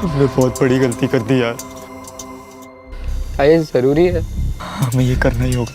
हमने बहुत बड़ी गलती कर दी यार। ये जरूरी है, हमें ये करना ही होगा।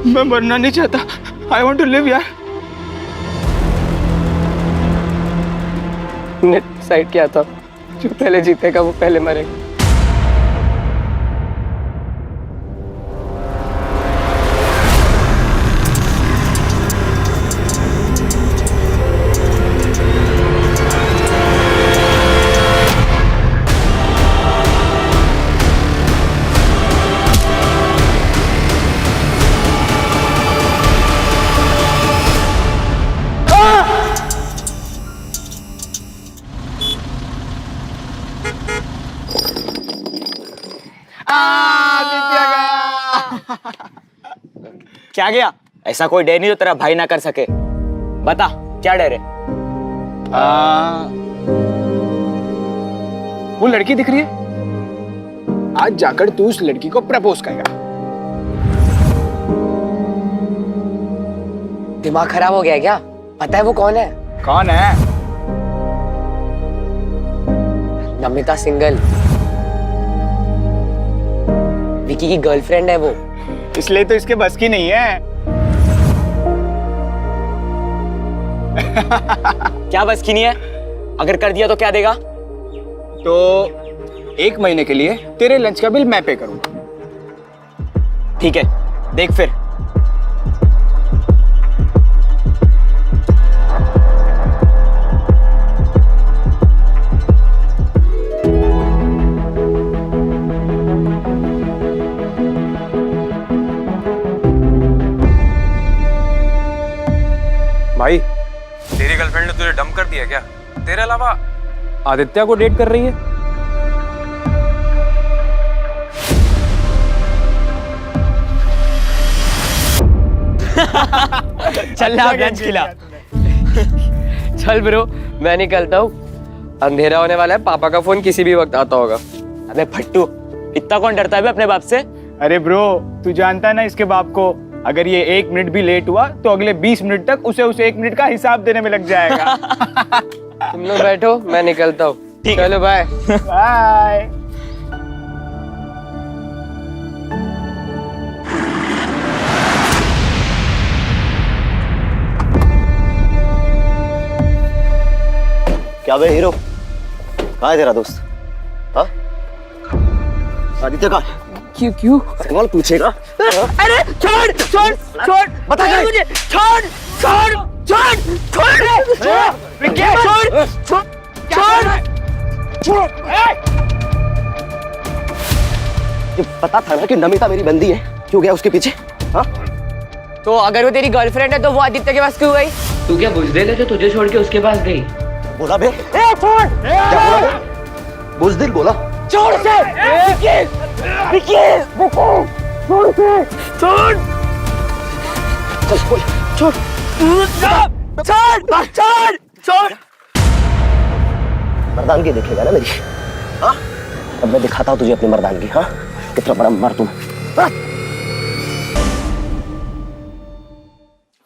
मैं मरना नहीं चाहता। आई वॉन्ट टू लिव यार। ने डिसाइड किया था जो पहले जीतेगा वो पहले मरेगा। क्या गया? ऐसा कोई डर नहीं जो तेरा भाई ना कर सके। बता क्या डर है? वो लड़की दिख रही है, आज जाकर तू उस लड़की को प्रपोज करेगा। दिमाग खराब हो गया क्या? पता है वो कौन है? कौन है? नमिता सिंगल, विकी की गर्लफ्रेंड है वो। इसलिए तो इसके बस की नहीं है। क्या बस की नहीं है? अगर कर दिया तो क्या देगा? तो 1 महीने के लिए तेरे लंच का बिल मैं पे करूंगा। ठीक है, देख फिर। भाई, तेरी गर्लफ्रेंड ने तुझे डंप कर दिया क्या? तेरे अलावा आदित्य को डेट कर रही है? चल ना लंच खिला। चल ब्रो, मैं निकलता हूँ। अंधेरा होने वाला है, पापा का फोन किसी भी वक्त आता होगा। अबे फट्टू, इतना कौन डरता है बे अपने बाप से? अरे ब्रो, तू जानता है ना इसके बाप को, अगर ये 1 मिनट भी लेट हुआ तो अगले 20 मिनट तक उसे उस 1 मिनट का हिसाब देने में लग जाएगा। तुम लोग बैठो, मैं निकलता हूँ। चलो बाय। बाय। क्या बे हीरो, कहाँ है तेरा दोस्त? हाँ, आदित्य कहाँ? क्यों? सवाल पूछेगा? अरे छोड़ छोड़ छोड़, बता क्या है? मुझे छोड़ छोड़ छोड़ छोड़ छोड़ छोड़ छोड़। ये पता था ना कि नमिता मेरी बंदी है, क्यों गया उसके पीछे? हाँ, तो अगर वो तेरी गर्लफ्रेंड है तो वो आदित्य के पास क्यों गई? तू क्या बुजदिल है जो तुझे छोड़ के उसके पास गई? बोला बे? छोड़। क्या बोला बे? बुज़दिल बोला? छोड़ से विकी, छोड़ से, छोड़ चल बोल, छोड़ छोड़ छोड़ छोड़। मर्दानगी देखेगा ना मेरी? हाँ, अब मैं दिखाता हूँ तुझे अपनी मर्दानगी। हाँ, कितना बड़ा मर्द हूँ।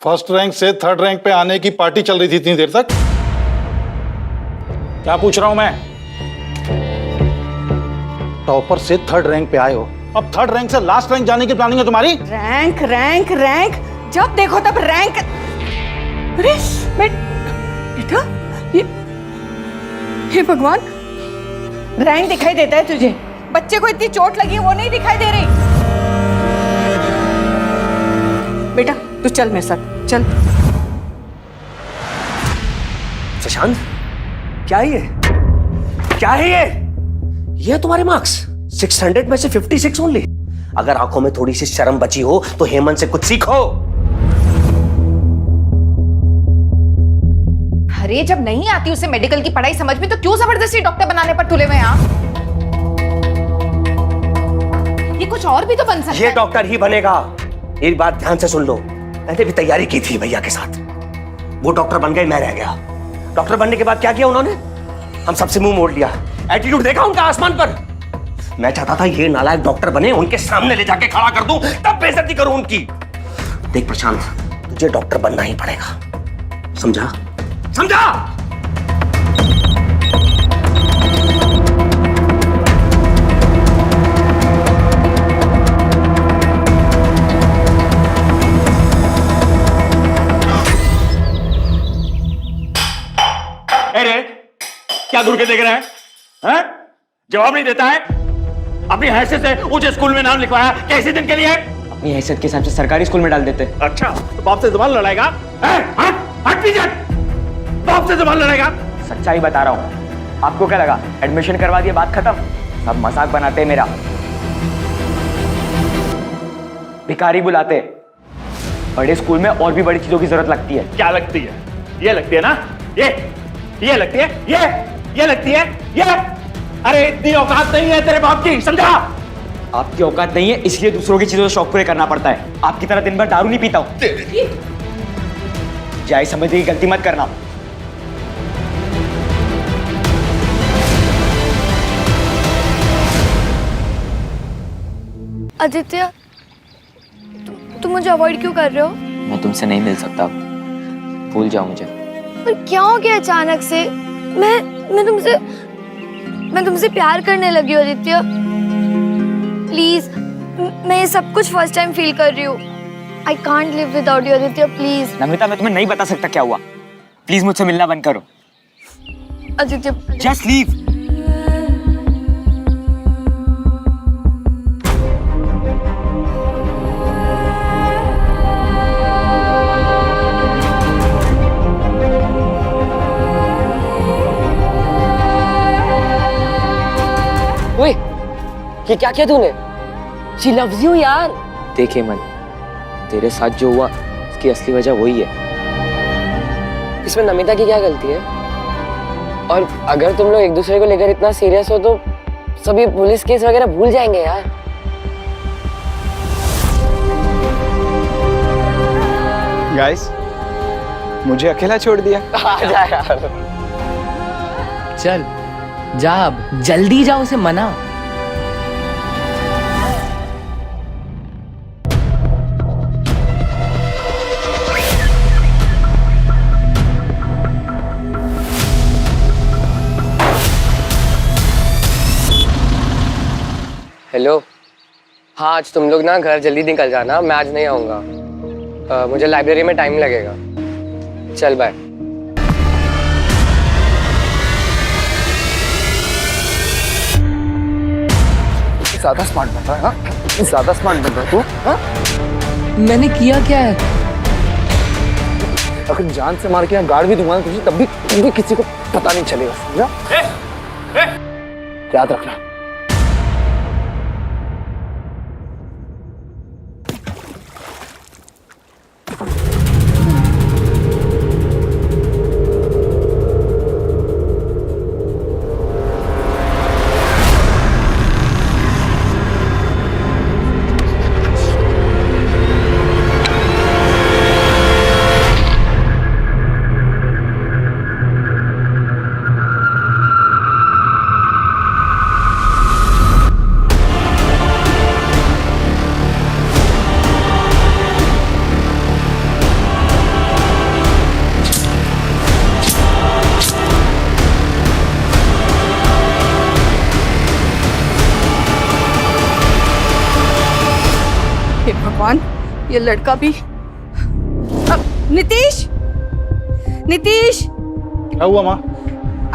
फर्स्ट रैंक से 3rd रैंक पे आने की पार्टी चल रही थी इतनी देर तक। क्या पूछ रहा हूं मैं? टॉपर से 3rd रैंक पे आए हो, अब 3rd रैंक से लास्ट रैंक जाने की प्लानिंग है तुम्हारी? रैंक रैंक रैंक, जब देखो तब रैंक। अरे बेटा, ये भगवान, रैंक दिखाई देता है तुझे? बच्चे को इतनी चोट लगी है वो नहीं दिखाई दे रही? बेटा तू चल मेरे साथ, चल। शशांक, क्या है ये? क्या है ये? ये है तुम्हारे मार्क्स? 600 में से 56 ओनली। अगर आंखों में थोड़ी सी शर्म बची हो तो हेमंत से कुछ सीखो। अरे जब नहीं आती उसे मेडिकल की पढ़ाई समझ में, तो क्यों जबरदस्ती डॉक्टर बनाने पर तुले हुए हैं आप? ये कुछ और भी तो बन सकता है। ये डॉक्टर ही बनेगा। एक बात ध्यान से सुन लो, मैंने भी तैयारी की थी भैया के साथ। वो डॉक्टर बन गए, मैं रह गया। डॉक्टर बनने के बाद क्या किया उन्होंने? हम सबसे मुंह मोड़ लिया। एटीट्यूड देखा उनका आसमान पर। मैं चाहता था ये नालायक डॉक्टर बने, उनके सामने ले जाके खड़ा कर दूं, तब बेइज्जती करूं उनकी। देख प्रशांत, तुझे डॉक्टर बनना ही पड़ेगा, समझा? समझा? अरे क्या घूर के देख रहा है? हैं? जवाब नहीं देता है। अपनी हैसियत से ऊंचे स्कूल में नाम लिखवाया, कैसे दिन के लिए? अपनी हैसियत के हिसाब से सरकारी स्कूल में डाल देते। अच्छा, तो बाप से जबान लड़ाएगा? हट पीछे, बाप से जबान लड़ाएगा? सच्चाई बता रहा हूँ। आपको क्या लगा एडमिशन करवा दिया बात खत्म? सब मजाक बनाते हैं मेरा, भिखारी बुलाते। बड़े स्कूल में और भी बड़ी चीजों की जरूरत लगती है। क्या लगती है? ये लगती है ना? ये लगती है, ये लगती है, ये। अरे इतनी औकात नहीं है तेरे बाप की, समझा? आपकी औकात नहीं है, इसलिए दूसरों की चीजों से शौक पूरे करना पड़ता है। आपकी तरह दिन भर दारू नहीं पीता हूं। जाए समझने की गलती मत करना। आदित्य, तुम मुझे अवॉइड क्यों कर रहे हो? मैं तुमसे नहीं मिल सकता, भूल जाओ मुझे। पर क्या हो गया अचानक से? मैं तुमसे प्यार करने लगी हूँ आदित्य। प्लीज, मैं ये सब कुछ फर्स्ट टाइम फील कर रही हूँ। I can't live without you Aditya, please. Namita, मैं तुम्हें नहीं बता सकता क्या हुआ। प्लीज मुझसे मिलना बंद करो। Aditya, just leave. ओए, ये क्या किया तूने? She loves you यार। देखिए मन, तेरे साथ जो हुआ इसकी असली वजह वही है। इसमें नमिता की क्या गलती है? और अगर तुम लोग एक दूसरे को लेकर इतना सीरियस हो तो सभी पुलिस केस वगैरह भूल जाएंगे यार। गाइस, मुझे अकेला छोड़ दिया। आ जा यार। चल जा, अब जल्दी जा, उसे मना। हेलो, हाँ आज तुम लोग ना घर जल्दी निकल जाना, मैं आज नहीं आऊँगा। मुझे लाइब्रेरी में टाइम लगेगा। चल बाय। ज्यादा स्मार्ट बन रहा है ना? ज्यादा स्मार्ट बन रहा है तू? हाँ? मैंने किया क्या है? अगर जान से मार के यहाँ गाड़ भी दूंगा तुझे, तब भी किसी को पता नहीं चलेगा, समझा? याद रखना। हे भगवान, ये लड़का भी। नीतीश, नीतीश! क्या हुआ माँ?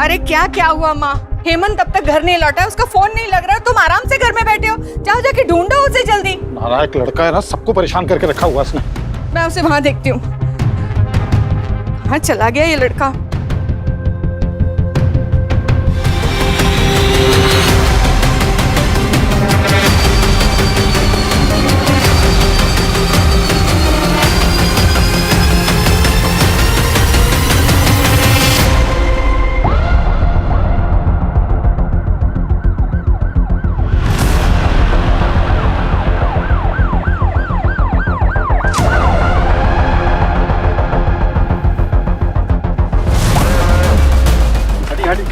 अरे क्या हुआ माँ? हेमंत अब तक घर नहीं लौटा, उसका फोन नहीं लग रहा। तुम आराम से घर में बैठे हो, जाओ जाके ढूंढो उसे जल्दी। नालायक लड़का है ना, सबको परेशान करके रखा हुआ उसने। मैं उसे वहां देखती हूँ। कहाँ चला गया ये लड़का?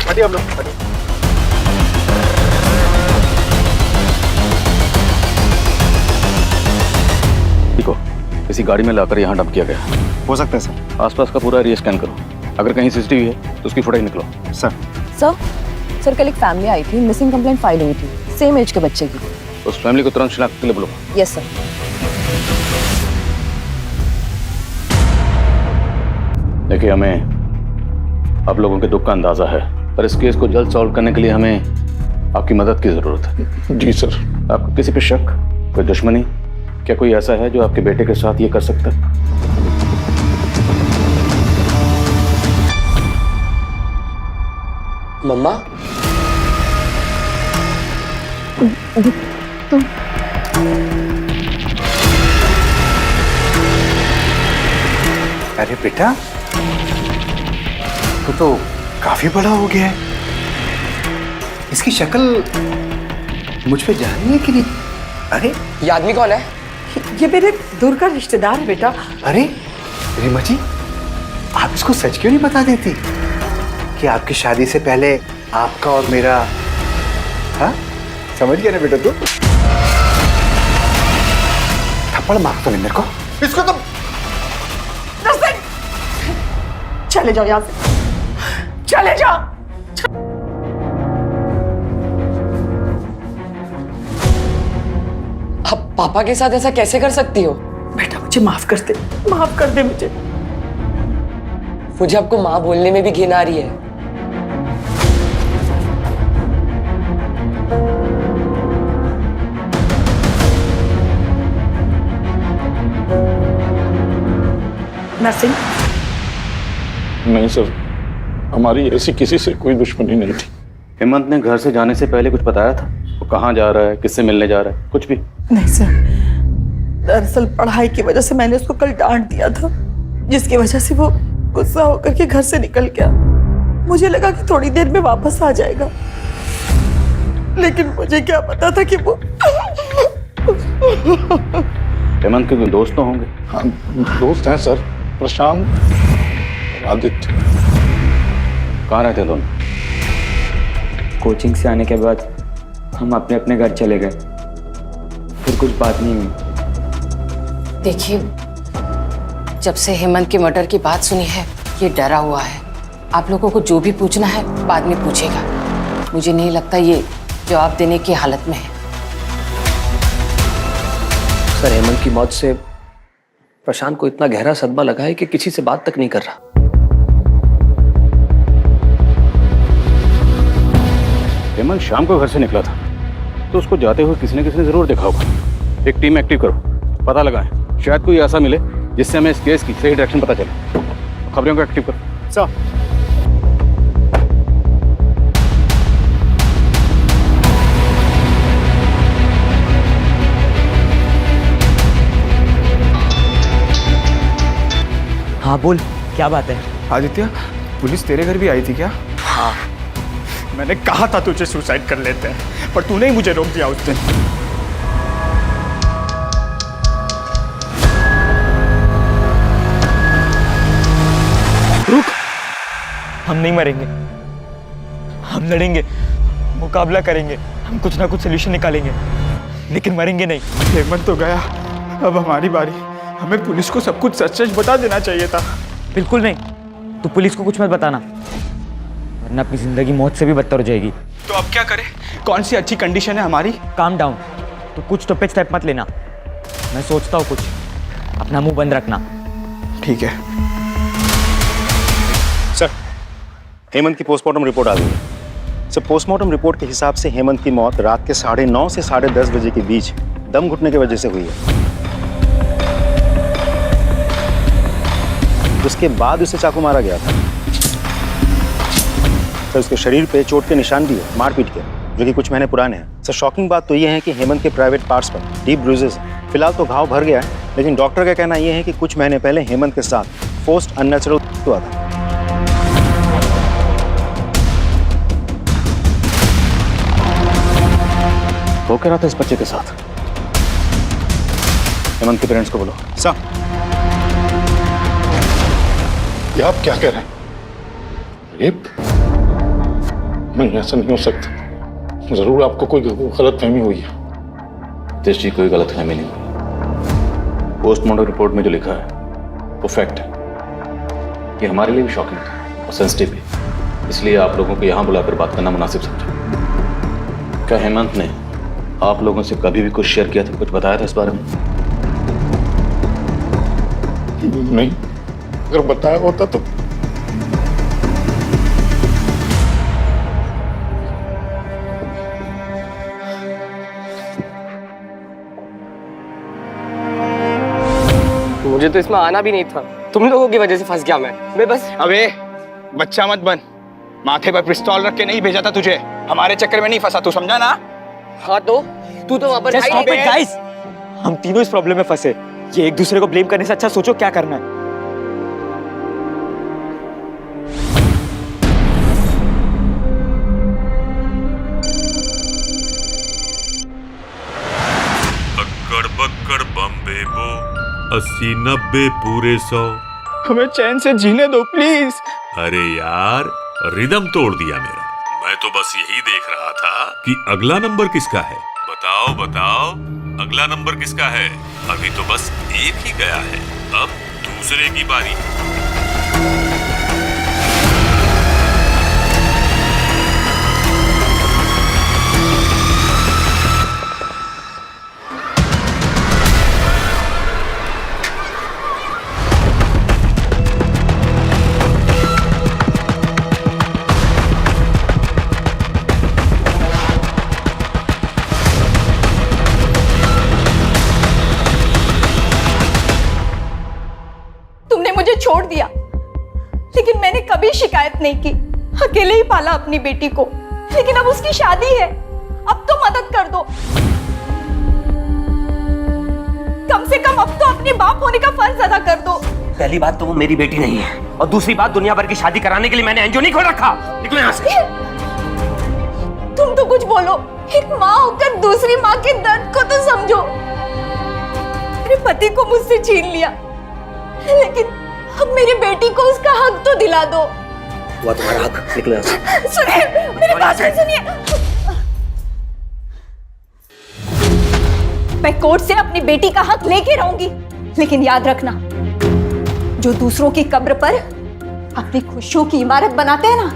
हटिए हम लोग, हटिए। देखो, किसी गाड़ी में लाकर यहाँ डंप किया गया। हो सकता है सर। आसपास का पूरा एरिया स्कैन करो। अगर कहीं सीसीटीवी है तो उसकी फुटेज निकलो। सर। सर कल एक फैमिली आई थी, मिसिंग कंप्लेंट फाइल हुई थी, सेम एज के बच्चे की। उस फैमिली को तुरंत शिनाख्त के लिए बोलो। Yes sir. देखिए, हमें आप लोगों के दुख का अंदाजा है, पर इस केस को जल्द सॉल्व करने के लिए हमें आपकी मदद की जरूरत है। जी सर। आपको किसी पे शक, कोई दुश्मनी, क्या कोई ऐसा है जो आपके बेटे के साथ ये कर सकता है? मम्मा, अरे बेटा, तू तो काफी बड़ा हो गया है। इसकी शक्ल मुझ पे जा रही है कि नहीं? अरे ये आदमी कौन है? ये मेरे दूर का रिश्तेदार है बेटा। अरे रीमा जी, आप इसको सच क्यों नहीं बता देती कि आपकी शादी से पहले आपका और मेरा, हाँ समझ गया ना बेटा तू? थप्पड़ मार तो मेरे को, इसको तो। चले जाओ यहाँ से, चले जाओ। आप पापा के साथ ऐसा कैसे कर सकती हो? बेटा मुझे माफ कर दे, माफ कर दे मुझे। मुझे आपको माँ बोलने में भी घिन आ रही है। नरसिंह, नहीं सर, हमारी ऐसी किसी से कोई दुश्मनी नहीं थी। हेमंत ने घर से जाने से पहले कुछ बताया था? वो कहाँ जा रहा है, किससे मिलने जा रहा है, कुछ भी? नहीं सर, दरअसल पढ़ाई की वजह से मैंने उसको कल डांट दिया था, जिसकी वजह से वो गुस्सा होकर के घर से निकल गया। मुझे लगा कि थोड़ी देर में वापस आ जाएगा, लेकिन मुझे क्या पता था कि वो हेमंत के कोई दोस्त तो होंगे? हाँ, दोस्त हैं सर, प्रशांत, आदित्य। कहाँ रहते दोनों? कोचिंग से आने के बाद हम अपने अपने घर चले गए, फिर कुछ बात नहीं हुई। देखिए, जब से हेमंत के मर्डर की बात सुनी है, ये डरा हुआ है। आप लोगों को जो भी पूछना है बाद में पूछेगा। मुझे नहीं लगता ये जवाब देने की हालत में है। सर, हेमंत की मौत से प्रशांत को इतना गहरा सदमा लगा है कि किसी से बात तक नहीं कर रहा। हेमंत शाम को घर से निकला था, तो उसको जाते हुए किसी ने जरूर देखा होगा। एक टीम एक्टिव करो, पता लगाएं, शायद कोई ऐसा मिले जिससे हमें इस केस की सही डायरेक्शन पता चले। खबरों को एक्टिव करो। सर। हाँ बोल, क्या बात है? आदित्य, पुलिस तेरे घर भी आई थी क्या? हाँ, मैंने कहा था तुझे सुसाइड कर लेते हैं, पर तूने ही मुझे रोक दिया उस दिन। रुक, हम नहीं मरेंगे, हम लड़ेंगे, मुकाबला करेंगे, हम कुछ ना कुछ सोल्यूशन निकालेंगे, लेकिन मरेंगे नहीं। हेमंत तो गया, अब हमारी बारी। हमें पुलिस को सब कुछ सच सच बता देना चाहिए था। बिल्कुल नहीं, तू पुलिस को कुछ मत बताना, वरना अपनी जिंदगी मौत से भी बदतर हो जाएगी। तो अब क्या करें? कौन सी अच्छी कंडीशन है हमारी? काम डाउन, तो कुछ तो पे स्टेप मत लेना। मैं सोचता हूँ कुछ, अपना मुंह बंद रखना। ठीक है सर। हेमंत की पोस्टमार्टम रिपोर्ट आ गई है सर। पोस्टमार्टम रिपोर्ट के हिसाब से हेमंत की मौत रात के 9:30 से 10:30 बजे के बीच दम घुटने की वजह से हुई है। उसके बाद उसे चाकू मारा गया था। सर उसके शरीर पे चोट के निशान भी है, मारपीट के, जो कि कुछ महीने पुराने हैं। सर शॉकिंग बात तो ये है कि हेमंत के प्राइवेट पार्ट्स पर डीप ब्रूजेस हैं। फिलहाल तो घाव भर गया है, लेकिन डॉक्टर का कहना यह है कि कुछ महीने पहले हेमंत के साथ फोर्स्ड अननेचुरल हुआ था। वो कह रहा था इस बच्चे के साथ। हेमंत के पेरेंट्स को बोलो। सर ये आप क्या कह रहे हैं? रेप? नहीं, ऐसा नहीं हो सकता। जरूर आपको कोई गलतफहमी हुई है। तेज जी, कोई गलतफहमी नहीं हुई। पोस्टमार्टम रिपोर्ट में जो लिखा है वो फैक्ट है। ये हमारे लिए भी शॉकिंग था और सेंसिटिव भी, इसलिए आप लोगों को यहाँ बुलाकर बात करना मुनासिब समझा। क्या हेमंत ने आप लोगों से कभी भी कुछ शेयर किया था, कुछ बताया था इस बारे में? नहीं, अगर बताया होता तो मुझे तो इसमें आना भी नहीं था, तुम लोगों की वजह से फंस गया मैं बस। अबे बच्चा मत बन, माथे पर पिस्तौल रख के नहीं भेजा था तुझे, हमारे चक्कर में नहीं फंसा, तू समझा ना? हाँ तो तू तो वहां पर Just stop it, guys! हम तीनों इस प्रॉब्लम में फंसे। ये एक दूसरे को ब्लेम करने से अच्छा सोचो क्या करना है। अक्कड़ बक्कड़ बम्बे बो 80-90 पूरे 100। हमें चैन से जीने दो प्लीज। अरे यार, रिदम तोड़ दिया मेरा। मैं तो बस यही देख रहा था कि अगला नंबर किसका है। बताओ बताओ, अगला नंबर किसका है? अभी तो बस एक ही गया है, अब दूसरे की बारी। छोड़ दिया, लेकिन मैंने कभी शिकायत नहीं की। अकेले ही पाला अपनी बेटी को, लेकिन अब उसकी शादी है, अब तो मदद कर दो। कम से कम अब तो अपने बाप होने का फर्ज अदा कर दो। पहली बात तो वो मेरी बेटी नहीं है, और दूसरी बात दुनिया भर की शादी कराने के लिए मैंने एनजीओ नहीं खोल रखा। निकलो यहाँ से। तुम तो कुछ बोलो, एक माँ होकर दूसरी माँ के दर्द को तो समझो। मेरे पति को मुझसे छीन लिया, लेकिन अब मेरी बेटी को उसका हक तो दिला दो। वो तुम्हारा हक, निकलो यहाँ से। सुनिए, मेरी बात सुनिए। मैं कोर्ट से अपनी बेटी का हक लेके रहूंगी, लेकिन याद रखना, जो दूसरों की कब्र पर अपनी खुशियों की इमारत बनाते हैं ना,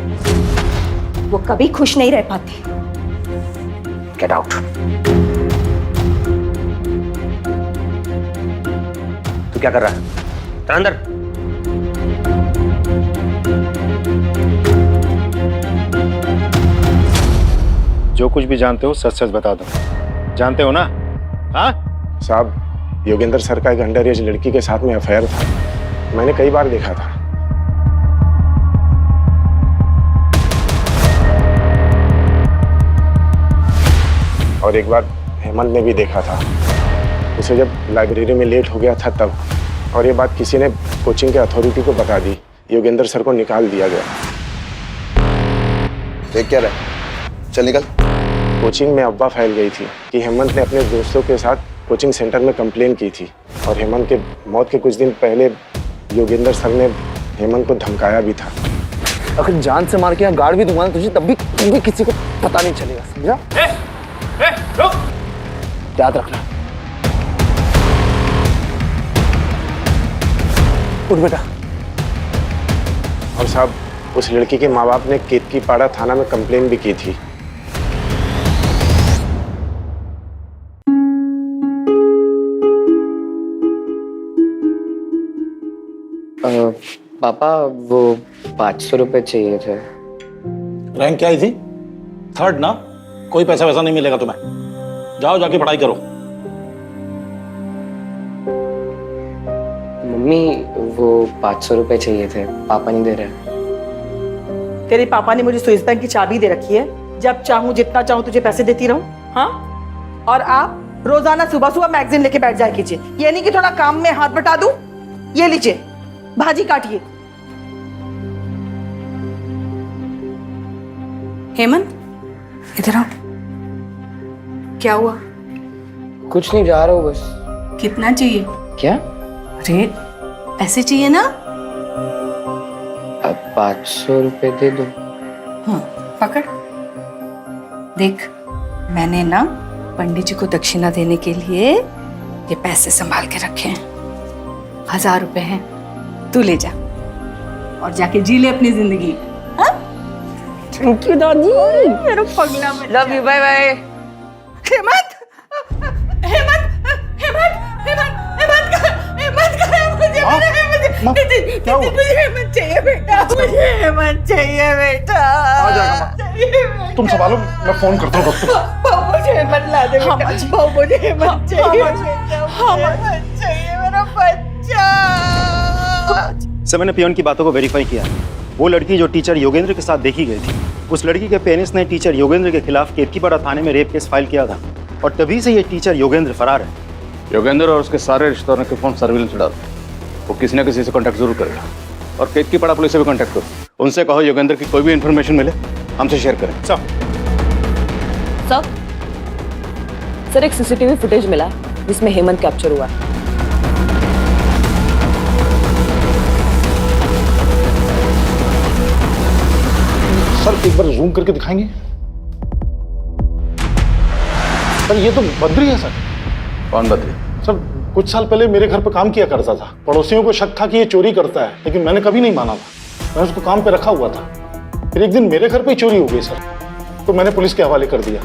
वो कभी खुश नहीं रह पाते। Get out. तू क्या कर रहा है? चल अंदर। जो कुछ भी जानते हो सच सच बता दो। जानते हो ना? हाँ साहब, योगेंद्र सर का एक अंडर एज लड़की के साथ में अफेयर था, मैंने कई बार देखा था। और एक बार हेमंत ने भी देखा था उसे, जब लाइब्रेरी में लेट हो गया था तब। और ये बात किसी ने कोचिंग के अथॉरिटी को बता दी, योगेंद्र सर को निकाल दिया गया। देख क्या रहा है? चल निकल। कोचिंग में अफवाह फैल गई थी कि हेमंत ने अपने दोस्तों के साथ कोचिंग सेंटर में कंप्लेन की थी, और हेमंत के मौत के कुछ दिन पहले योगेंद्र सर ने हेमंत को धमकाया भी था। अगर जान से मार के यहाँ गाड़ भी दूंगा तुझे, तब भी किसी को पता नहीं चलेगा, समझा? रुक। याद रखना। उठ बेटा। और साहब, उस लड़की के माँ बाप ने केतकीपाड़ा थाना में कंप्लेन भी की थी। पापा, वो 500 रुपए चाहिए थे। रैंक क्या आई थी? 3rd ना? कोई पैसा वैसा नहीं मिलेगा तुम्हें, जाओ जाके पढ़ाई करो। मम्मी, वो 500 रुपए चाहिए थे, पापा नहीं दे रहे। तेरे पापा ने मुझे स्विस बैंक की चाबी दे रखी है, जब चाहूं जितना चाहूं तुझे पैसे देती रहूं। हाँ, और आप रोजाना सुबह सुबह मैगजीन लेके बैठ जाया कीजिए, ये नहीं कि थोड़ा काम में हाथ बटा दूं। ये लीजिए, भाजी काटिए। हेमंत, इधर आओ। क्या हुआ? कुछ नहीं, जा रहा हूँ बस। कितना चाहिए? क्या? अरे पैसे चाहिए ना? अब 500 रुपए दे दो। हाँ, पकड़। देख, मैंने ना पंडित जी को दक्षिणा देने के लिए ये पैसे संभाल के रखे हैं। 1000 रुपए हैं, तू ले जा और जाके जी ले अपनी जिंदगी। हाँ? थैंक यू दादी। मेरा पगला बच्चा। Love you, bye bye. Hemant, Hemant, Hemant, Hemant, Hemant, Hemant, मुझे हेमंत चाहिए बेटा, मुझे हेमंत चाहिए बेटा। आ जाएगा तुम संभालो, मैं फोन करता हूँ डॉक्टर। मुझे हेमंत ला दे बेटा। मुझे हेमंत चाहिए बेटा, हेमंत चाहिए मेरा बच्चा। सर, मैंने पियोन की बातों को वेरीफाई किया। वो लड़की जो टीचर योगेंद्र के साथ देखी गई थी, उस लड़की के पेरेंट्स ने टीचर योगेंद्र के खिलाफ केतकीपाड़ा थाने में रेप केस फाइल किया था और तभी से ये टीचर योगेंद्र फरार है। योगेंद्र और उसके सारे रिश्तेदारों के फोन सर्विलेंस में डाल, वो किसी न किसी से कांटेक्ट जरूर करेगा। और केतकीपाड़ा पुलिस से भी कांटेक्ट करो, उनसे कहो योगेंद्र की कोई भी इन्फॉर्मेशन मिले हमसे शेयर करें। सर, एक सीसीटीवी फुटेज मिला जिसमें हेमंत कैप्चर हुआ। सर एक बार जूम करके दिखाएंगे? सर ये तो बद्री है सर। कौन बद्री? सर कुछ साल पहले मेरे घर पे काम किया करता था। पड़ोसियों को शक था कि ये चोरी करता है, लेकिन मैंने कभी नहीं माना था। मैं उसको काम पे रखा हुआ था। फिर एक दिन मेरे घर पे ही चोरी हो गई सर, तो मैंने पुलिस के हवाले कर दिया।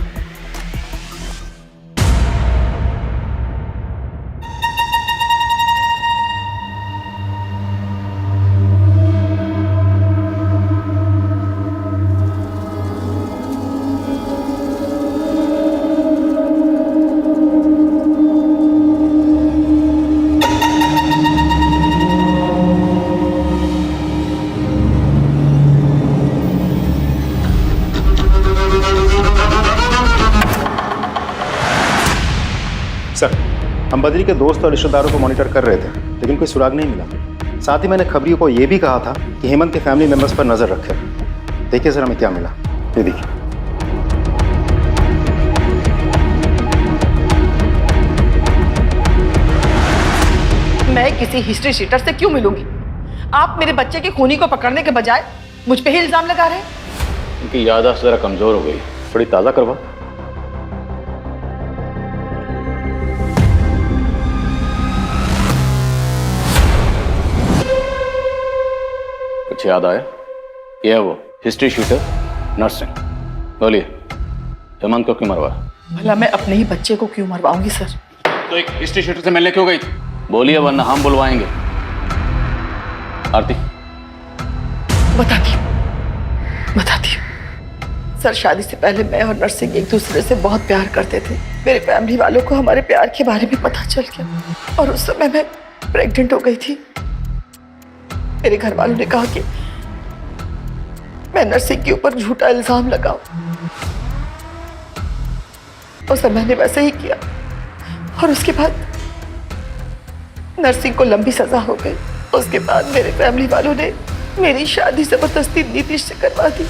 सर, हम बद्री के दोस्त और रिश्तेदारों को मॉनिटर कर रहे थे, लेकिन कोई सुराग नहीं मिला। साथ ही मैंने खबरियों को यह भी कहा था कि हेमंत के फैमिली मेंबर्स पर नजर रखे। देखिए सर, हमें क्या मिला, ये देखिए। मैं किसी हिस्ट्री शीटर से क्यों मिलूंगी? आप मेरे बच्चे के खूनी को पकड़ने के बजाय मुझ पे ही इल्जाम लगा रहे हैं। उनकी याददाश्त जरा कमजोर हो गई, थोड़ी ताज़ा करवा। कुछ याद आया? ये है वो हिस्ट्री शीटर नर्सिंग। बोलिए, हेमंत को क्यों मरवा? भला मैं अपने ही बच्चे को क्यों मरवाऊंगी सर? तो एक हिस्ट्री शीटर से मिलने क्यों गई थी? बोलिए, वरना हम बुलवाएंगे। आरती, बताती हूँ। सर, शादी से पहले मैं और नरसिंह एक दूसरे से बहुत प्यार करते थे। मेरे फैमिली वालों को हमारे प्यार के बारे में पता चल गया और उस समय मैं प्रेग्नेंट हो गई थी। मेरे घर वालों ने कहा कि मैं नरसिंह के ऊपर झूठा इल्जाम लगाऊं। उस समय मैंने वैसे ही किया और उसके बाद नरसिंह को लंबी सजा हो गई। उसके बाद मेरे फैमिली वालों ने मेरी शादी जबरदस्ती नीतीश से करवा दी।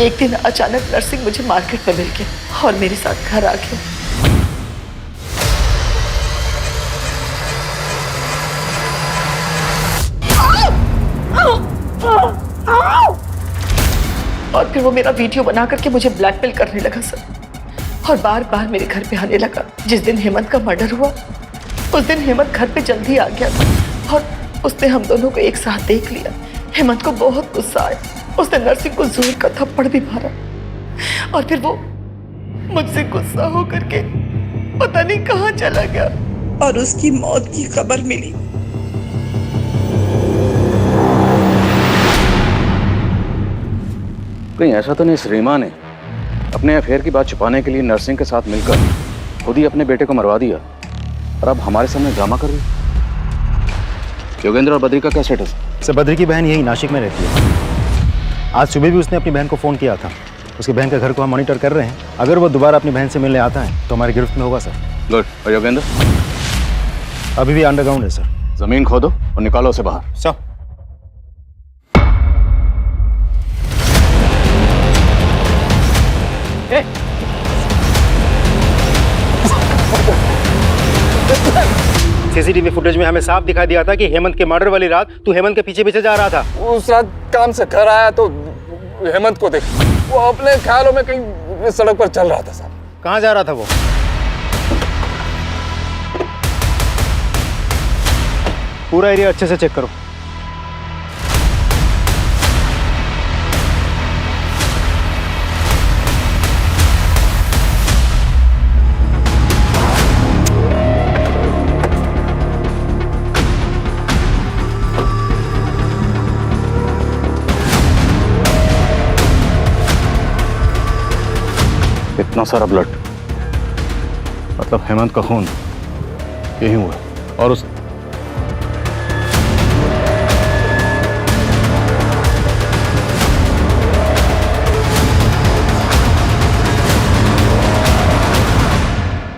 एक दिन अचानक नरसिंह मुझे मार्केट में मिल गया और मेरे साथ घर आ गया। और फिर वो मेरा वीडियो बना करके मुझे ब्लैकमेल करने लगा सर, और बार बार मेरे घर पे आने लगा। जिस दिन हेमंत का मर्डर हुआ उस दिन हेमंत घर पे जल्दी आ गया था और उसने हम दोनों को एक साथ देख लिया। हेमंत को बहुत गुस्सा आया, उसने नरसिंह को जोर का थप्पड़ भी मारा और फिर वो मुझसे गुस्सा होकर के पता नहीं कहाँ चला गया और उसकी मौत की खबर मिली। कहीं ऐसा तो नहीं श्रीमा ने अपने अफेयर की बात छुपाने के लिए नरसिंह के साथ मिलकर खुद ही अपने बेटे को मरवा दिया और अब हमारे सामने ड्रामा कर रही? योगेंद्र और बद्री का क्या स्टेटस? सर बद्री की बहन यही नासिक में रहती है। आज सुबह भी उसने अपनी बहन को फ़ोन किया था। उसकी बहन के घर को हम मॉनिटर कर रहे हैं। अगर वो दोबारा अपनी बहन से मिलने आता है तो हमारी गिरफ्त में होगा सर। गुड। और योगेंद्र? अभी भी अंडरग्राउंड है सर। जमीन खोदो और निकालो उसे बाहर। सर। सीसीटीवी फुटेज में हमें साफ दिखाई दिया था कि हेमंत के मर्डर वाली रात तू हेमंत के पीछे पीछे जा रहा था। उस रात काम से घर आया तो हेमंत को देख, वो अपने ख्यालों में कहीं सड़क पर चल रहा था साहब। कहाँ जा रहा था वो? पूरा एरिया अच्छे से चेक करो। इतना सारा ब्लड, मतलब हेमंत का खून यही हुआ। और उस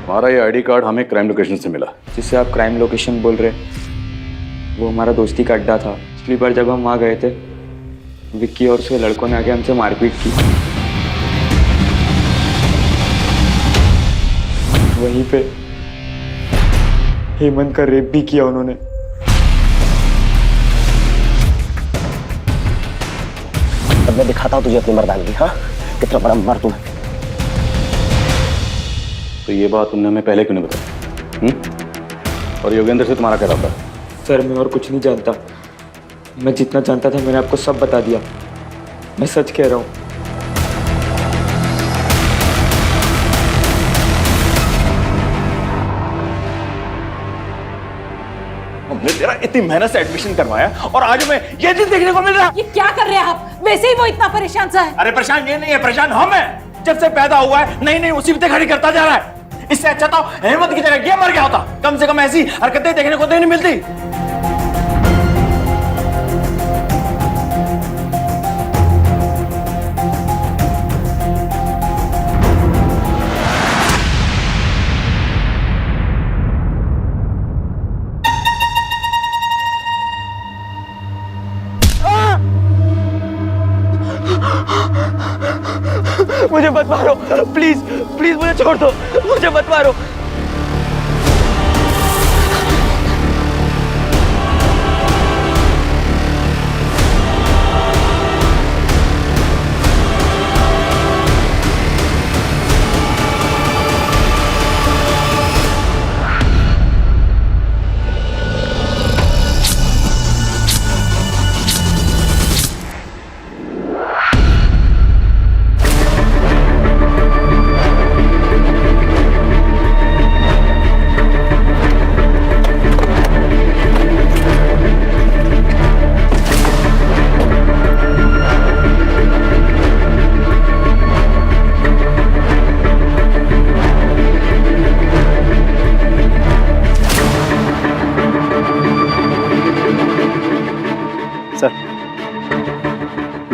हमारा ये आईडी कार्ड हमें क्राइम लोकेशन से मिला। जिससे आप क्राइम लोकेशन बोल रहे, वो हमारा दोस्ती का अड्डा था। पिछली बार जब हम वहाँ गए थे, विक्की और उसके लड़कों ने आके हमसे मारपीट की। वहीं पे हेमंत का रेप भी किया उन्होंने। अब मैं दिखाता हूँ तुझे अपनी मर्दानगी। हाँ, कितना बड़ा मर्द है। तो ये बात तुमने हमें पहले क्यों नहीं बताई? और योगेंद्र से तुम्हारा क्या रहा? सर मैं और कुछ नहीं जानता। मैं जितना जानता था मैंने आपको सब बता दिया। मैं सच कह रहा हूँ। हमने तेरा इतनी मेहनत से एडमिशन करवाया और आज हमें ये चीज देखने को मिल रहा है। ये क्या कर रहे हैं आप? वैसे ही वो इतना परेशान सा है। अरे परेशान ये नहीं है, परेशान हम हैं। जब से पैदा हुआ है नई नई मुसीबतें खड़ी करता जा रहा है। इससे अच्छा तो हेमंत की जगह ये मर गया होता। कम से कम ऐसी हरकतें देखने को तो नहीं मिलती। मुझे मत मारो, प्लीज प्लीज मुझे छोड़ दो, मुझे मत मारो।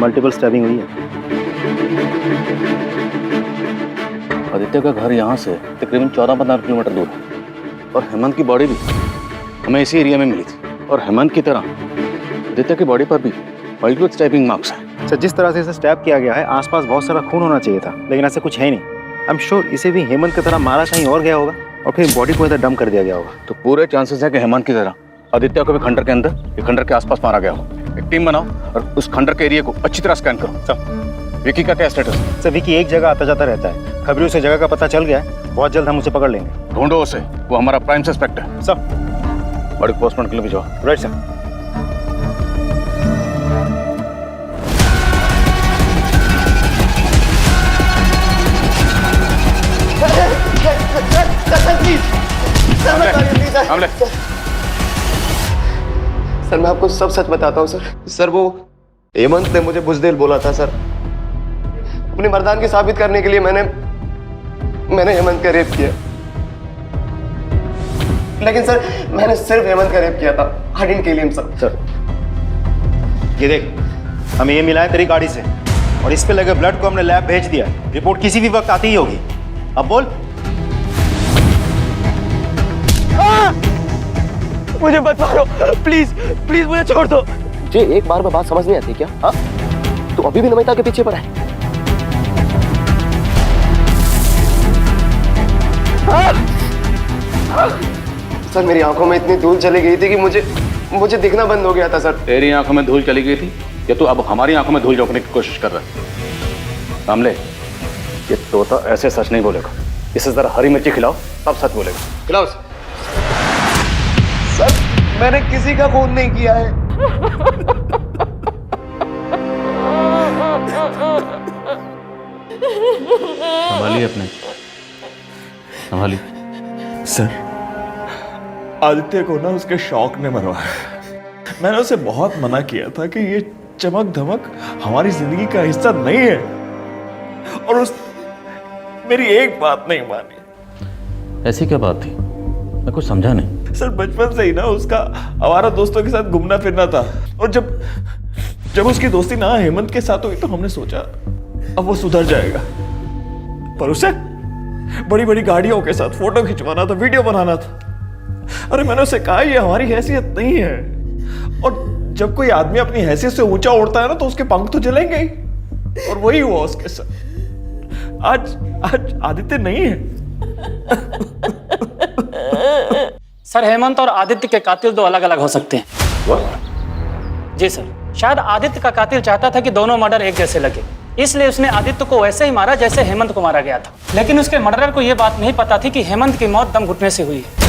मल्टीपल स्टैबिंग हुई है। आदित्य का घर यहाँ से तकरीबन 14-15 किलोमीटर दूर है और हेमंत की बॉडी भी हमें इसी एरिया में मिली थी। और हेमंत की तरह आदित्य की बॉडी पर भी मल्टीपल स्टैबिंग मार्क्स हैं। सर जिस तरह से इसे स्टैब किया गया है आसपास बहुत सारा खून होना चाहिए था, लेकिन ऐसा कुछ है नहीं। आई एम श्योर इसे भी हेमंत की तरह मारा कहीं और गया होगा और फिर बॉडी को इधर डंप कर दिया गया होगा। तो पूरे चांसेस है कि हेमंत की तरह आदित्य को भी खंडर के अंदर या खंडर के आसपास मारा गया हो। एक टीम बनाओ और उस खंडर के एरिया को अच्छी तरह स्कैन करो। सर विकी का क्या स्टेटस है? सर विकी एक जगह आता जाता रहता है। खबरों से जगह का पता चल गया है, बहुत जल्द हम उसे पकड़ लेंगे। ढूंढो उसे, वो हमारा प्राइम सस्पेक्ट है। सर बॉडी पोस्टमार्टम के लिए भिजवाओ। Right sir. सर मैं आपको सब सच बताता हूँ सर। सर वो हेमंत ने मुझे बुज़दिल बोला था सर। अपनी मर्दानगी साबित करने के लिए मैंने हेमंत का रेप किया। लेकिन सर मैंने सिर्फ हेमंत का रेप किया था। I didn't kill him sir. ये देख, हमें ये मिला है तेरी गाड़ी से और इस पे लगे ब्लड को हमने लैब भेज दिया। रिपोर्ट किसी भी वक्त आती ही होगी। अब बोल। मुझे मत मारो, प्लीज प्लीज मुझे छोड़ दो। तुझे एक बार में बात समझ नहीं आती क्या? हाँ, तू अभी भी नमिता के पीछे पड़ा है। सर मेरी आंखों में इतनी धूल चली गई थी कि मुझे दिखना बंद हो गया था सर। तेरी आंखों में धूल चली गई थी या तू अब हमारी आंखों में धूल झोंकने की कोशिश कर रहा है? सामले, ये तोता ऐसे सच नहीं बोलेगा। इसे जरा हरी मिर्ची खिलाओ तब सच बोलेगा। खिलाओ इसे। सर मैंने किसी का खून नहीं किया है। संभालिए अपने, संभालिए। सर आदित्य को ना उसके शौक ने मरवाया। मैंने उसे बहुत मना किया था कि ये चमक धमक हमारी जिंदगी का हिस्सा नहीं है, और उस मेरी एक बात नहीं मानी। ऐसी क्या बात थी? मैं कुछ समझा नहीं। सर बचपन से ही ना उसका आवारा दोस्तों के साथ घूमना फिरना था, और जब उसकी दोस्ती ना हेमंत के साथ हुई तो हमने सोचा अब वो सुधर जाएगा, पर उसे बड़ी बड़ी गाड़ियों के साथ फोटो खिंचवाना था, वीडियो बनाना था। अरे मैंने उसे कहा ये हमारी हैसियत नहीं है, और जब कोई आदमी अपनी हैसियत से ऊंचा उड़ता है ना तो उसके पंख तो जलेंगे ही, और वही हुआ उसके साथ। आज आदित्य नहीं है। सर हेमंत और आदित्य के कातिल दो अलग अलग हो सकते हैं। जी सर, शायद आदित्य का कातिल चाहता था कि दोनों मर्डर एक जैसे लगे, इसलिए उसने आदित्य को वैसे ही मारा जैसे हेमंत को मारा गया था। लेकिन उसके मर्डरर को यह बात नहीं पता थी कि हेमंत की मौत दम घुटने से हुई है।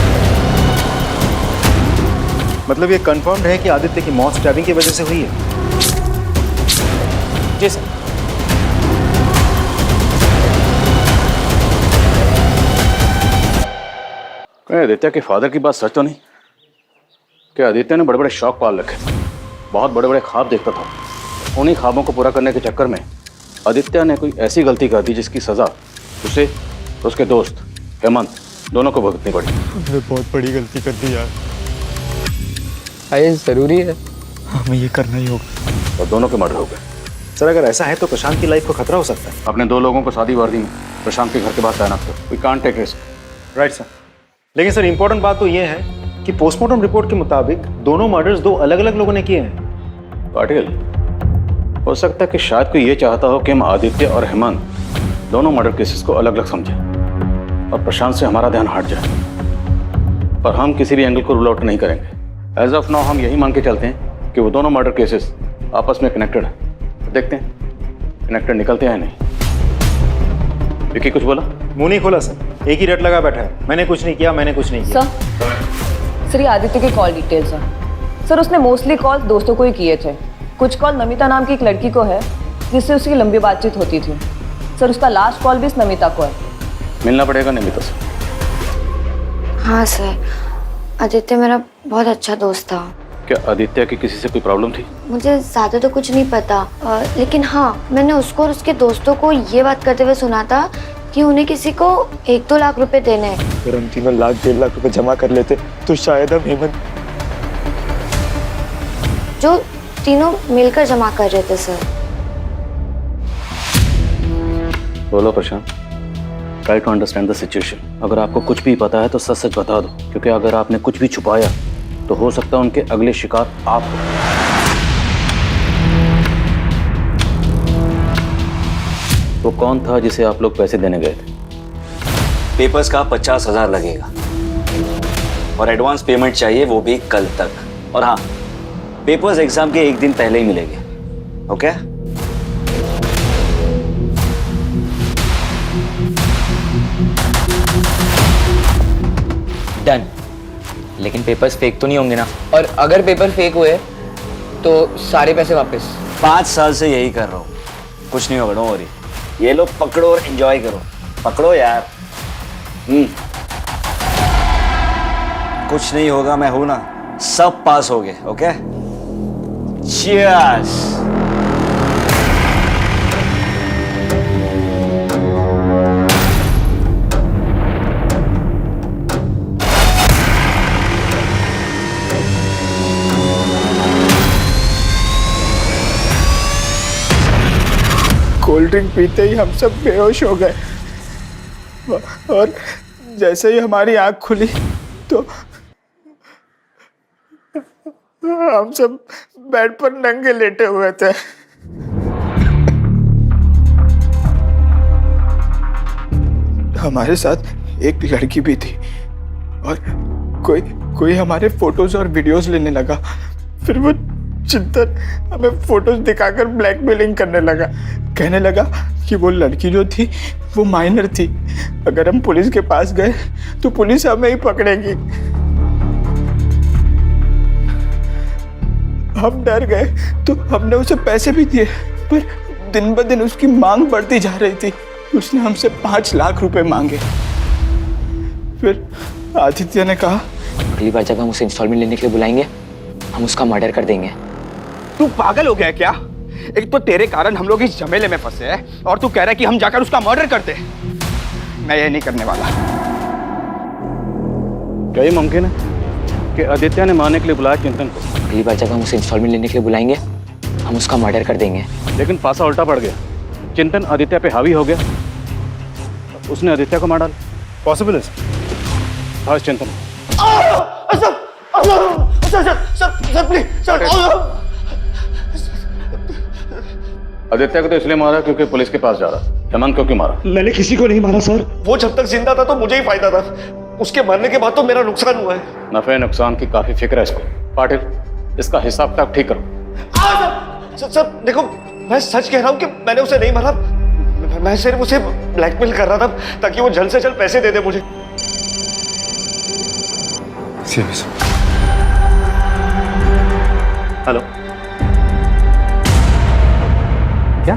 मतलब ये कंफर्म्ड है कि आदित्य की मौत स्टैबिंग की वजह से हुई है? जी सर। आदित्य के फादर की बात सच तो नहीं? क्या आदित्य ने बड़े बड़े शौक पाल रखे, बहुत बड़े बड़े ख्वाब देखता था। उन्हीं ख्वाबों को पूरा करने के चक्कर में आदित्य ने कोई ऐसी गलती कर दी जिसकी सजा उसे और उसके दोस्त हेमंत दोनों को भुगतनी पड़ी। हमने बहुत बड़ी गलती कर दी यार। ये जरूरी है, हमें ये करना ही होगा। और दोनों के मर्डर हो गए। सर अगर ऐसा है तो प्रशांत की लाइफ को खतरा हो सकता है। अपने दो लोगों को शादी वर्दी में प्रशांत के घर के बाहर तैनात करो। We can't take risk. Right sir. लेकिन सर इंपॉर्टेंट बात तो ये है कि पोस्टमार्टम रिपोर्ट के मुताबिक दोनों मर्डर्स दो अलग अलग लोगों ने किए हैं। पाटिल, हो सकता है कि शायद कोई ये चाहता हो कि हम आदित्य और हेमंत दोनों मर्डर केसेस को अलग अलग समझें और प्रशांत से हमारा ध्यान हट जाए, पर हम किसी भी एंगल को रूल आउट नहीं करेंगे। एज ऑफ नाउ हम यही मान के चलते हैं कि वो दोनों मर्डर केसेस आपस में कनेक्टेड हैं। देखते हैं कनेक्टेड निकलते हैं नहीं। विकी कुछ बोला? मुंह नहीं खोला सर, एक ही रट लगा बैठा है। मैंने कुछ नहीं किया, मैंने कुछ नहीं किया। सर ये आदित्य की कॉल डिटेल्स हैं। सर उसने मोस्टली कॉल दोस्तों को ही किए थे। कुछ कॉल नमिता नाम की एक लड़की को है जिससे उसकी लंबी बातचीत होती थी। सर उसका लास्ट कॉल भी इस नमिता को है। मिलना पड़ेगा नमिता से। हाँ सर, आदित्य मेरा बहुत अच्छा दोस्त था। क्या आदित्य की किसी से कोई प्रॉब्लम थी? मुझे ज़्यादा तो कुछ नहीं पता, लेकिन हाँ मैंने उसको और उसके दोस्तों को ये बात करते हुए सुना था कि उन्हें किसी को 1-2 लाख रुपए देने हैं। अगर हम तीनों 1.5 लाख रुपए जमा कर लेते तो शायद हम हेमंत। जो तीनों मिलकर जमा कर रहे थे सर। बोलो Prashant, try to understand the situation. अगर आपको कुछ भी पता है तो सच सच बता दो, क्योंकि अगर आपने कुछ भी छुपाया तो हो सकता है उनके अगले शिकार आप हो। वो कौन था जिसे आप लोग पैसे देने गए थे? पेपर्स का 50,000 लगेगा और एडवांस पेमेंट चाहिए, वो भी कल तक। और हाँ, पेपर्स एग्जाम के 1 दिन पहले ही मिलेंगे। ओके? डन। लेकिन पेपर्स फेक तो नहीं होंगे ना? और अगर पेपर फेक हुए तो सारे पैसे वापस? 5 साल से यही कर रहा हूँ, कुछ नहीं होगा। Don't worry. ये लो पकड़ो और एंजॉय करो। पकड़ो यार। कुछ नहीं होगा, मैं हूं ना। सब पास हो गए। ओके? चीयर्स। कोल्ड ड्रिंक पीते ही हम सब बेहोश हो गए और जैसे ही हमारी आंख खुली तो हम सब बेड पर नंगे लेटे हुए थे। हमारे साथ एक लड़की भी थी और कोई हमारे फोटोज और वीडियोस लेने लगा। फिर वो चिंतन हमें फोटोज दिखाकर ब्लैकमेलिंग करने लगा। कहने लगा कि वो लड़की जो थी वो माइनर थी, अगर हम पुलिस के पास गए तो पुलिस हमें ही पकड़ेगी। हम डर गए तो हमने उसे पैसे भी दिए, पर दिन ब दिन उसकी मांग बढ़ती जा रही थी। उसने हमसे 5 लाख रुपए मांगे। फिर आदित्य ने कहा, अगली बार जब हम उसे इंस्टॉलमेंट लेने के लिए बुलाएंगे हम उसका मर्डर कर देंगे। तू पागल हो गया है क्या? एक तो तेरे कारण हम लोग इस झमेले में फंसे हैं और तू कह रहा है कि हम जाकर उसका मर्डर करते हैं। मैं ये नहीं करने वाला। क्या ये मुमकिन है कि आदित्य ने मारने के लिए बुलाया चिंतन को? अगली बार जब हम उसे इंस्टॉलमेंट लेने के लिए बुलाएंगे हम उसका मर्डर कर देंगे। लेकिन पासा उल्टा पड़ गया। चिंतन आदित्य पे हावी हो गया, उसने आदित्य को मार डाला। पॉसिबल है हाँ चिंतन। Sir please sir. आदित्य को तो इसलिए मारा क्योंकि पुलिस के पास जा रहा। हेमंत को क्यों मारा? मैंने किसी को नहीं मारा सर। वो जब तक जिंदा था तो मुझे ही फायदा था, उसके मरने के बाद तो मेरा नुकसान हुआ है। नफे नुकसान की काफी फिक्र है इसको। पाटिल इसका हिसाब किताब ठीक करो। सर देखो, मैं सच कह रहा हूँ कि मैंने उसे नहीं मारा। मैं सिर्फ उसे ब्लैकमेल कर रहा था ताकि वो जल्द से जल्द पैसे दे दे मुझे। हेलो, क्या?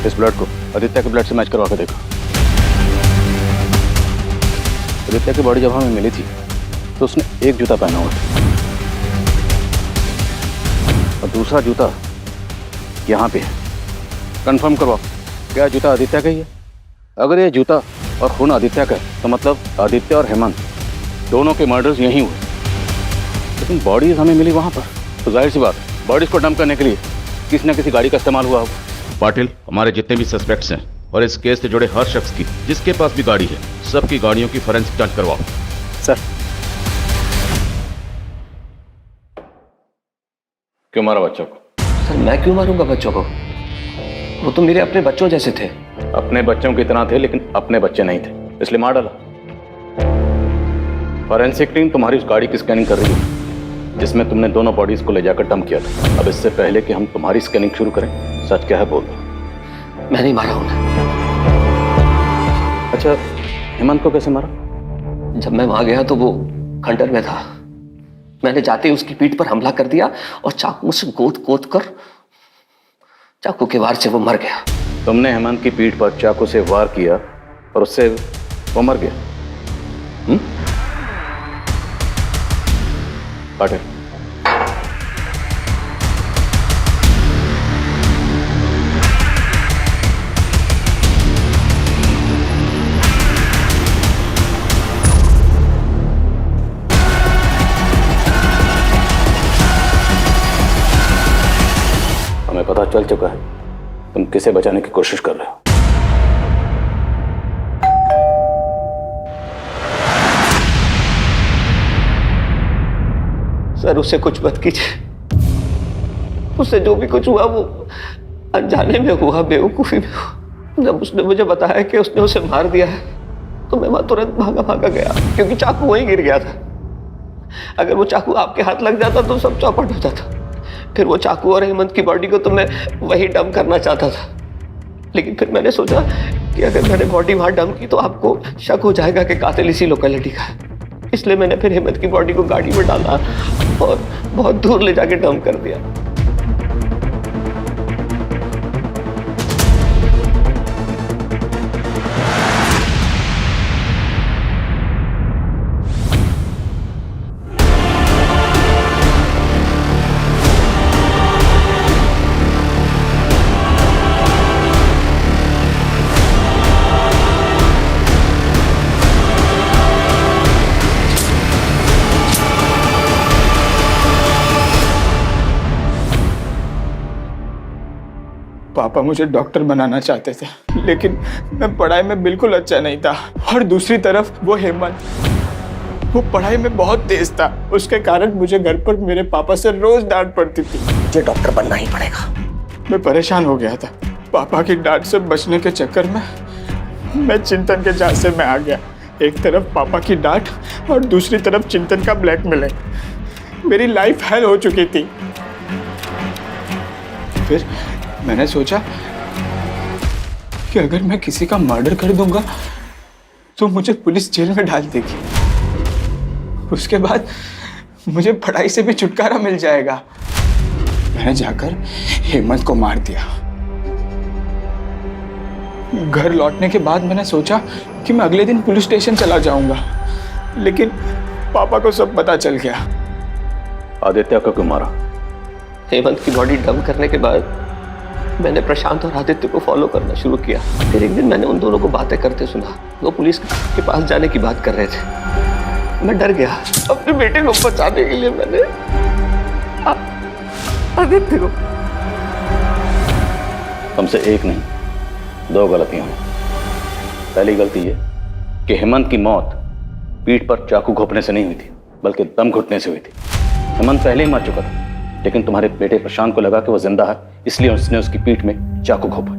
इस ब्लड को आदित्य के ब्लड से मैच करवा के देखो। आदित्य की बॉडी जब हमें मिली थी तो उसने एक जूता पहना हुआ था और दूसरा जूता यहाँ पे है। कंफर्म करवाओ, क्या जूता आदित्य का ही है? अगर ये जूता और खून आदित्य का है तो मतलब आदित्य और हेमंत दोनों के मर्डर्स यहीं हुए। लेकिन बॉडीज हमें मिली वहाँ पर, तो जाहिर सी बात है बॉडीज को डंप करने के लिए किसी न किसी गाड़ी का इस्तेमाल हुआ होगा। पाटिल, हमारे जितने भी सस्पेक्ट्स हैं और इस केस से जुड़े हर शख्स की जिसके पास भी गाड़ी है, सबकी गाड़ियों की फोरेंसिक जांच करवाओ। सर। क्यों मारा बच्चों को? सर मैं क्यों मारूंगा बच्चों को? वो तो मेरे अपने बच्चों जैसे थे। अपने बच्चों की तरह थे लेकिन अपने बच्चे नहीं थे, इसलिए मार डाला। फॉरेंसिक टीम तुम्हारी उस गाड़ी की स्कैनिंग कर रही है जिसमें तुमने दोनों बॉडीज को ले जाकर डंप किया था। अब इससे पहले कि हम तुम्हारी स्कैनिंग शुरू करें, सच क्या है बोल दो। मैं नहीं मारा उन्हें। अच्छा, हेमंत को कैसे मारा? जब मैं वहां गया तो वो खंडर में था। मैंने जाते ही उसकी पीठ पर हमला कर दिया और चाकू से गोद कर चाकू के वार से वो मर गया। तुमने हेमंत की पीठ पर चाकू से वार किया और उससे वो मर गया? पाटिल, हमें पता चल चुका है तुम किसे बचाने की कोशिश कर रहे हो। सर उससे कुछ मत कीजिए। उससे जो भी कुछ हुआ वो अनजाने में हुआ, बेवकूफी में हुआ। जब उसने मुझे बताया कि उसने उसे मार दिया है तो मैं वहां तुरंत भागा गया क्योंकि चाकू वहीं गिर गया था। अगर वो चाकू आपके हाथ लग जाता तो सब चौपट हो जाता। फिर वो चाकू और हेमंत की बॉडी को तो मैं वहीं डंप करना चाहता था, लेकिन फिर मैंने सोचा कि अगर मैंने बॉडी वहां डंप की तो आपको शक हो जाएगा कि कातिल इसी लोकेलिटी का है। इसलिए मैंने फिर हेमंत की बॉडी को गाड़ी में डाला और बहुत दूर ले जाके डंप कर दिया। पापा मुझे डॉक्टर बनाना चाहते थे, लेकिन मैं पढ़ाई में बिल्कुल अच्छा नहीं था। और दूसरी तरफ वो हेमंत, वो पढ़ाई में बहुत तेज था। उसके कारण मुझे घर पर मेरे पापा से रोज डांट पड़ती थी। मुझे डॉक्टर बनना ही पड़ेगा। मैं परेशान हो गया था। पापा की डांट से बचने के चक्कर में मैं चिंतन के झांसे में आ गया। एक तरफ पापा की डांट और दूसरी तरफ चिंतन का ब्लैकमेलिंग। मेरी लाइफ हेल हो चुकी थी। फिर मैंने सोचा कि अगर मैं किसी का मर्डर कर दूंगा तो मुझे पुलिस जेल में डाल देगी। उसके बाद मुझे पढ़ाई से भी छुटकारा मिल जाएगा। मैंने जाकर हेमंत को मार दिया। घर लौटने के बाद मैंने सोचा कि मैं अगले दिन पुलिस स्टेशन चला जाऊंगा, लेकिन पापा को सब पता चल गया। आदित्य को क्यों मारा? हेमंत की बॉडी डंप करने के बाद मैंने प्रशांत और आदित्य को फॉलो करना शुरू किया। फिर एक दिन मैंने उन दोनों को बातें करते सुना। वो पुलिस के पास जाने की बात कर रहे थे। मैं डर गया। अपने बेटे को बचाने के लिए मैंने आदित्य को। तुमसे एक नहीं, 2 गलतियां हुई। पहली गलती ये कि हेमंत की मौत पीठ पर चाकू घोंपने से नहीं हुई थी, बल्कि दम घुटने से हुई थी। हेमंत पहले ही मर चुका था, लेकिन तुम्हारे बेटे प्रशांत को लगा कि वो जिंदा है, इसलिए उसने उसकी पीठ में चाकू घोंपा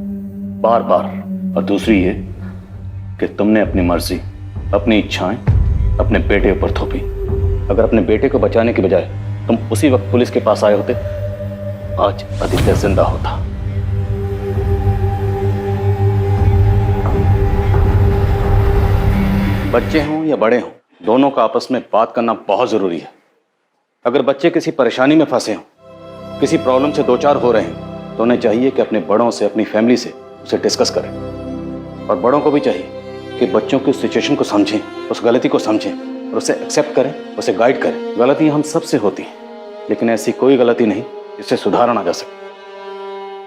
बार बार। और दूसरी ये कि तुमने अपनी मर्जी, अपनी इच्छाएं अपने बेटे ऊपर थोपी। अगर अपने बेटे को बचाने की बजाय तुम उसी वक्त पुलिस के पास आए होते, आज आदित्य जिंदा होता। बच्चे हों या बड़े हों, दोनों का आपस में बात करना बहुत जरूरी है। अगर बच्चे किसी परेशानी में फंसे हों, किसी प्रॉब्लम से 2-4 हो रहे हैं, तो उन्हें चाहिए कि अपने बड़ों से, अपनी फैमिली से उसे डिस्कस करें। और बड़ों को भी चाहिए कि बच्चों की सिचुएशन को समझें, उस गलती को समझें और उसे एक्सेप्ट करें, उसे गाइड करें। गलतियां हम सबसे होती हैं, लेकिन ऐसी कोई गलती नहीं जिससे सुधारा ना जा सके।